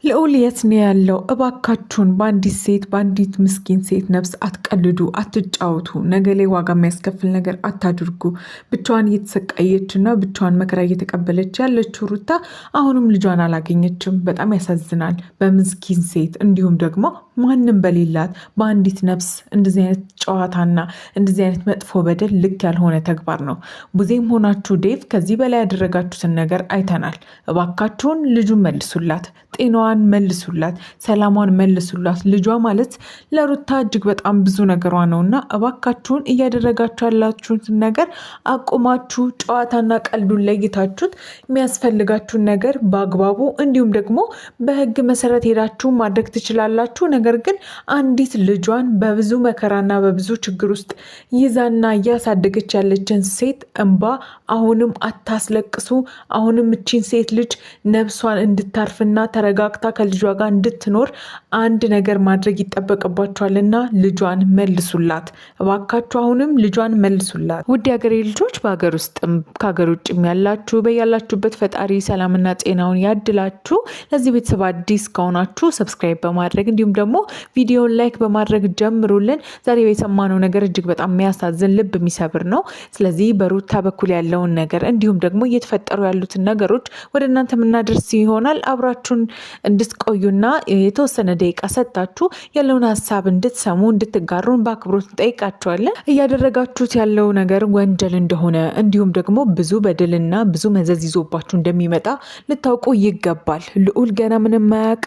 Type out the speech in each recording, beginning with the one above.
ልዑል የት ነው ያለው? እባካችሁን በአንዲት ምስኪን ሴት ነፍስ አትቀልዱ፣ አትጫወቱ። ነገ ላይ ዋጋ የሚያስከፍል ነገር አታድርጉ። ብቻዋን እየተሰቃየችና ብቻዋን መከራ እየተቀበለች ያለችው ሩታ አሁንም ልጇን አላገኘችም። በጣም ያሳዝናል። በምስኪን ሴት እንዲሁም ደግሞ ማንም በሌላት በአንዲት ነፍስ እንደዚህ አይነት ጨዋታና እንደዚህ አይነት መጥፎ በደል ልክ ያልሆነ ተግባር ነው። ቡዜም ሆናችሁ ዴቭ ከዚህ በላይ ያደረጋችሁትን ነገር አይተናል። እባካችሁን ልጁን መልሱላት፣ ጤናዋን መልሱላት፣ ሰላሟን መልሱላት። ልጇ ማለት ለሩታ እጅግ በጣም ብዙ ነገሯ ነውና እባካችሁን እያደረጋችሁ ያላችሁትን ነገር አቁማችሁ ጨዋታና ቀልዱን ለይታችሁት የሚያስፈልጋችሁን ነገር በአግባቡ እንዲሁም ደግሞ በሕግ መሰረት ሄዳችሁ ማድረግ ትችላላችሁ። ነገር ግን አንዲት ልጇን በብዙ መከራና በብዙ ችግር ውስጥ ይዛና እያሳደገች ያለችን ሴት እንባ አሁንም አታስለቅሱ። አሁንም እቺን ሴት ልጅ ነፍሷን እንድታርፍና ተረጋግታ ከልጇ ጋር እንድትኖር አንድ ነገር ማድረግ ይጠበቅባችኋልና ልጇን መልሱላት እባካችሁ። አሁንም ልጇን መልሱላት። ውድ የሀገሬ ልጆች፣ በሀገር ውስጥም ከሀገር ውጭም ያላችሁ በያላችሁበት ፈጣሪ ሰላምና ጤናውን ያድላችሁ። ለዚህ ቤተሰብ አዲስ ከሆናችሁ ሰብስክራይብ በማድረግ እንዲሁም ደግሞ ቪዲዮን ላይክ በማድረግ ጀምሩልን። ዛሬ የሰማነው ነገር እጅግ በጣም የሚያሳዝን ልብ የሚሰብር ነው። ስለዚህ በሩታ በኩል ያለውን ነገር እንዲሁም ደግሞ እየተፈጠሩ ያሉትን ነገሮች ወደ እናንተ የምናደርስ ይሆናል። አብራችሁን እንድትቆዩና የተወሰነ ደቂቃ ሰጥታችሁ ያለውን ሀሳብ እንድትሰሙ እንድትጋሩን በአክብሮት እንጠይቃችኋለን። እያደረጋችሁት ያለው ነገር ወንጀል እንደሆነ እንዲሁም ደግሞ ብዙ በደልና ብዙ መዘዝ ይዞባችሁ እንደሚመጣ ልታውቁ ይገባል። ልዑል ገና ምንም ማያውቅ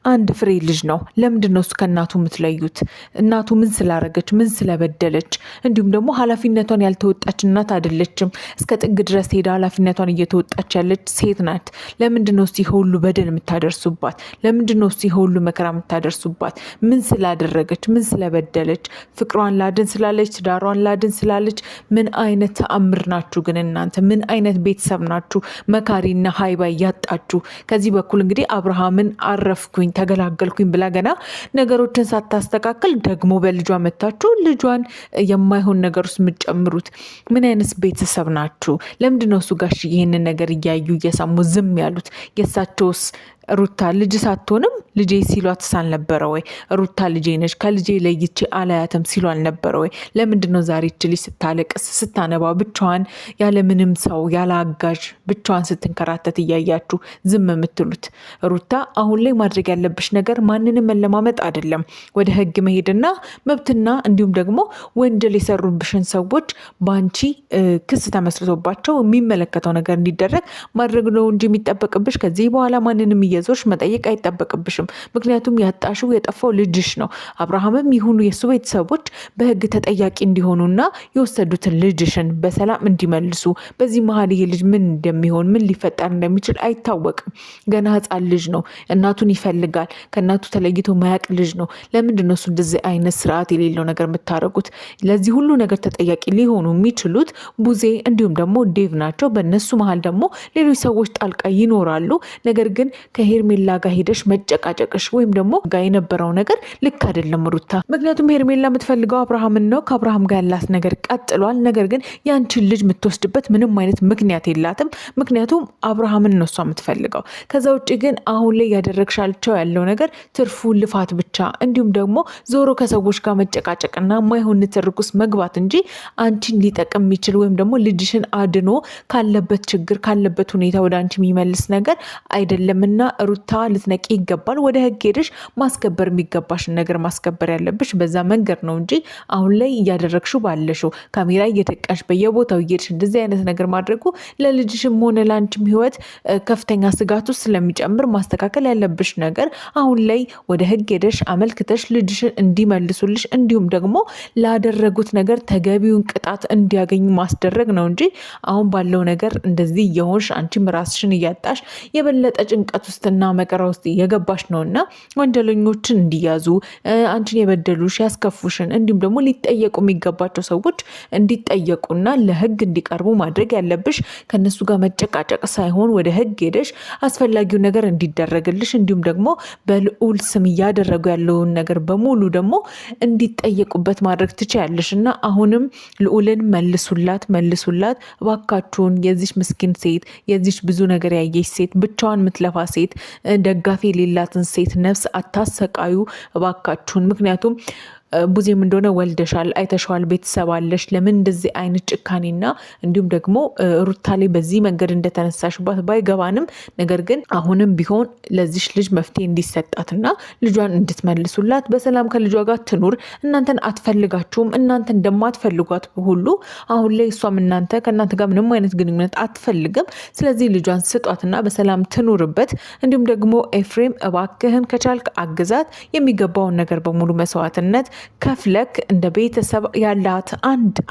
አንድ ፍሬ ልጅ ነው። ለምንድን ነው እሱ ከእናቱ የምትለዩት? እናቱ ምን ስላረገች ምን ስለበደለች? እንዲሁም ደግሞ ኃላፊነቷን ያልተወጣች እናት አይደለችም። እስከ ጥግ ድረስ ሄዳ ኃላፊነቷን እየተወጣች ያለች ሴት ናት። ለምንድን ነው ይሄ ሁሉ በደል የምታደርሱባት? ለምንድን ነው ይሄ ሁሉ መከራ የምታደርሱባት? ምን ስላደረገች ምን ስለበደለች? ፍቅሯን ላድን ስላለች፣ ትዳሯን ላድን ስላለች። ምን አይነት ተአምር ናችሁ ግን እናንተ? ምን አይነት ቤተሰብ ናችሁ? መካሪና ሀይባ እያጣችሁ። ከዚህ በኩል እንግዲህ አብርሃምን አረፍኩኝ ተገላገልኩኝ ብላ ገና ነገሮችን ሳታስተካከል ደግሞ በልጇ መታችሁ ልጇን የማይሆን ነገር ውስጥ የምትጨምሩት ምን አይነት ቤተሰብ ናችሁ? ለምንድነው እሱ ጋሽ ይህንን ነገር እያዩ እየሰሙ ዝም ያሉት? የእሳቸውስ ሩታ ልጅ ሳትሆንም ልጄ ሲሏት ሳልነበረ ወይ? ሩታ ልጄ ነች ከልጄ ለይቼ አላያትም ሲሉ አልነበረ ወይ? ለምንድን ነው ዛሬ እች ልጅ ስታለቅስ ስታነባ ብቻዋን ያለ ምንም ሰው ያለ አጋዥ ብቻዋን ስትንከራተት እያያችሁ ዝም የምትሉት? ሩታ አሁን ላይ ማድረግ ያለብሽ ነገር ማንንም መለማመጥ አይደለም። ወደ ህግ መሄድና መብትና እንዲሁም ደግሞ ወንጀል የሰሩብሽን ሰዎች በአንቺ ክስ ተመስርቶባቸው የሚመለከተው ነገር እንዲደረግ ማድረግ ነው እንጂ የሚጠበቅብሽ ከዚህ በኋላ ማንንም ዞች መጠየቅ አይጠበቅብሽም። ምክንያቱም ያጣሽው የጠፋው ልጅሽ ነው። አብርሃምም ይሁኑ የሱ ቤተሰቦች በህግ ተጠያቂ እንዲሆኑና የወሰዱትን ልጅሽን በሰላም እንዲመልሱ። በዚህ መሀል ይሄ ልጅ ምን እንደሚሆን ምን ሊፈጠር እንደሚችል አይታወቅም። ገና ህፃን ልጅ ነው። እናቱን ይፈልጋል። ከእናቱ ተለይቶ ማያቅ ልጅ ነው። ለምንድን ነው እሱ እንደዚህ አይነት ስርዓት የሌለው ነገር የምታደርጉት? ለዚህ ሁሉ ነገር ተጠያቂ ሊሆኑ የሚችሉት ቡዜ እንዲሁም ደግሞ ዴቭ ናቸው። በእነሱ መሀል ደግሞ ሌሎች ሰዎች ጣልቃ ይኖራሉ። ነገር ግን ከሄርሜላ ጋር ሄደሽ መጨቃጨቅሽ ወይም ደግሞ ጋር የነበረው ነገር ልክ አይደለም ሩታ። ምክንያቱም ሄርሜላ የምትፈልገው አብርሃምን ነው። ከአብርሃም ጋር ያላት ነገር ቀጥሏል። ነገር ግን ያንቺን ልጅ የምትወስድበት ምንም አይነት ምክንያት የላትም። ምክንያቱም አብርሃምን ነው እሷ የምትፈልገው። ከዛ ውጭ ግን አሁን ላይ ያደረግሻቸው ያለው ነገር ትርፉ ልፋት ብቻ እንዲሁም ደግሞ ዞሮ ከሰዎች ጋር መጨቃጨቅና ማይሆን ንትርክ ውስጥ መግባት እንጂ አንቺን ሊጠቅም የሚችል ወይም ደግሞ ልጅሽን አድኖ ካለበት ችግር ካለበት ሁኔታ ወደ አንቺ የሚመልስ ነገር አይደለምና ሩታ ልትነቂ ይገባል። ወደ ህግ ሄደሽ ማስከበር የሚገባሽን ነገር ማስከበር ያለብሽ በዛ መንገድ ነው እንጂ አሁን ላይ እያደረግሽው ባለሽው ካሜራ እየተቃሽ በየቦታው እየሄድሽ እንደዚህ አይነት ነገር ማድረጉ ለልጅሽም ሆነ ለአንቺም ህይወት ከፍተኛ ስጋት ውስጥ ስለሚጨምር ማስተካከል ያለብሽ ነገር አሁን ላይ ወደ ህግ ሄደሽ አመልክተሽ ልጅሽን እንዲመልሱልሽ እንዲሁም ደግሞ ላደረጉት ነገር ተገቢውን ቅጣት እንዲያገኙ ማስደረግ ነው እንጂ አሁን ባለው ነገር እንደዚህ እየሆንሽ አንቺም ራስሽን እያጣሽ የበለጠ ጭንቀት ውስጥና መከራ ውስጥ የገባሽ ነውና ወንጀለኞችን እንዲያዙ አንቺን የበደሉሽ ያስከፉሽን እንዲሁም ደግሞ ሊጠየቁ የሚገባቸው ሰዎች እንዲጠየቁና ለህግ እንዲቀርቡ ማድረግ ያለብሽ ከነሱ ጋር መጨቃጨቅ ሳይሆን ወደ ህግ ሄደሽ አስፈላጊው ነገር እንዲደረግልሽ እንዲሁም ደግሞ በልዑል ስም እያደረጉ ያለውን ነገር በሙሉ ደግሞ እንዲጠየቁበት ማድረግ ትችያለሽ። እና አሁንም ልዑልን መልሱላት እባካችሁን። የዚች ምስኪን ሴት የዚች ብዙ ነገር ያየች ሴት ብቻዋን የምትለፋ ሴት ደጋፊ የሌላትን የምትወዷትን ሴት ነፍስ አታሰቃዩ እባካችሁን። ምክንያቱም ቡዜም እንደሆነ ወልደሻል፣ አይተሻል፣ ቤተሰብ አለሽ። ለምን እንደዚህ አይነት ጭካኔና እንዲሁም ደግሞ ሩታ ላይ በዚህ መንገድ እንደተነሳሽባት ባይገባንም ነገር ግን አሁንም ቢሆን ለዚሽ ልጅ መፍትሄ እንዲሰጣትና ልጇን እንድትመልሱላት በሰላም ከልጇ ጋር ትኑር። እናንተን አትፈልጋችሁም። እናንተ እንደማትፈልጓት ሁሉ አሁን ላይ እሷም ከእናንተ ጋር ምንም አይነት ግንኙነት አትፈልግም። ስለዚህ ልጇን ስጧትና በሰላም ትኑርበት። እንዲሁም ደግሞ ኤፍሬም እባክህን ከቻልክ አግዛት። የሚገባውን ነገር በሙሉ መስዋዕትነት ከፍለክ እንደ ቤተሰብ ያላት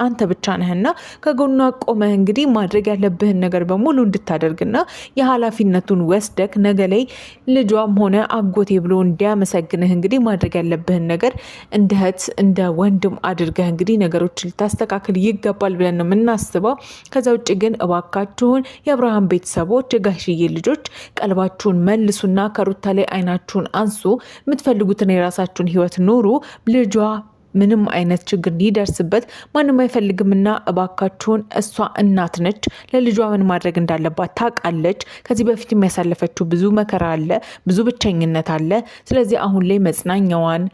አንተ ብቻ ነህና ከጎኗ ቆመህ እንግዲህ ማድረግ ያለብህን ነገር በሙሉ እንድታደርግና የኃላፊነቱን ወስደክ ነገ ላይ ልጇም ሆነ አጎቴ ብሎ እንዲያመሰግንህ እንግዲህ ማድረግ ያለብህን ነገር እንደ እህት እንደ ወንድም አድርገህ እንግዲህ ነገሮችን ልታስተካክል ይገባል ብለን ነው የምናስበው። ከዛ ውጭ ግን እባካችሁን የአብርሃም ቤተሰቦች የጋሽዬ ልጆች ቀልባችሁን መልሱና ከሩታ ላይ አይናችሁን አንሱ። የምትፈልጉትን የራሳችሁን ህይወት ኑሩ። ልጇ ምንም አይነት ችግር ሊደርስበት ማንም አይፈልግምና እባካችሁን እሷ እናት ነች። ለልጇ ምን ማድረግ እንዳለባት ታውቃለች። ከዚህ በፊት የሚያሳለፈችው ብዙ መከራ አለ፣ ብዙ ብቸኝነት አለ። ስለዚህ አሁን ላይ መጽናኛዋን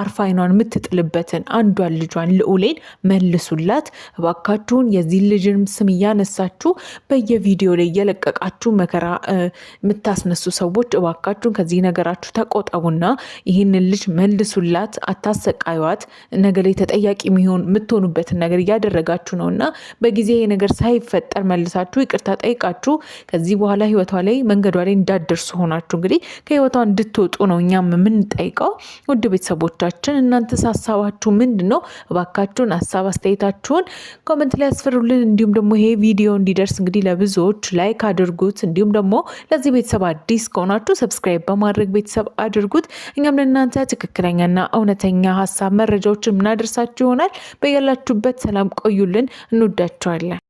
አርፋ አይኗን የምትጥልበትን አንዷን ልጇን ልዑሌን መልሱላት እባካችሁን። የዚህ ልጅን ስም እያነሳችሁ በየቪዲዮ ላይ እየለቀቃችሁ መከራ የምታስነሱ ሰዎች እባካችሁን ከዚህ ነገራችሁ ተቆጠቡና ይህንን ልጅ መልሱላት፣ አታሰቃዩት። ነገ ላይ ተጠያቂ የምትሆኑበትን ነገር እያደረጋችሁ ነውና በጊዜ ይሄ ነገር ሳይፈጠር መልሳችሁ ይቅርታ ጠይቃችሁ ከዚህ በኋላ ህይወቷ ላይ መንገዷ ላይ እንዳደርሱ ሆናችሁ እንግዲህ ከህይወቷ እንድትወጡ ነው እኛም የምንጠይቀው። ውድ ቤተሰቦቻችን እናንተስ ሀሳባችሁ ምንድነው? እባካችሁን ሀሳብ አስተያየታችሁን ኮሜንት ላይ ያስፈሩልን። እንዲሁም ደግሞ ይሄ ቪዲዮ እንዲደርስ እንግዲህ ለብዙዎች ላይክ አድርጉት። እንዲሁም ደግሞ ለዚህ ቤተሰብ አዲስ ከሆናችሁ ሰብስክራይብ በማድረግ ቤተሰብ አድርጉት። እኛም ለእናንተ ትክክለኛና እውነተኛ ሀሳብ መረጃዎችን ምናደርሳችሁ ይሆናል። በያላችሁበት ሰላም ቆዩልን። እንወዳችኋለን።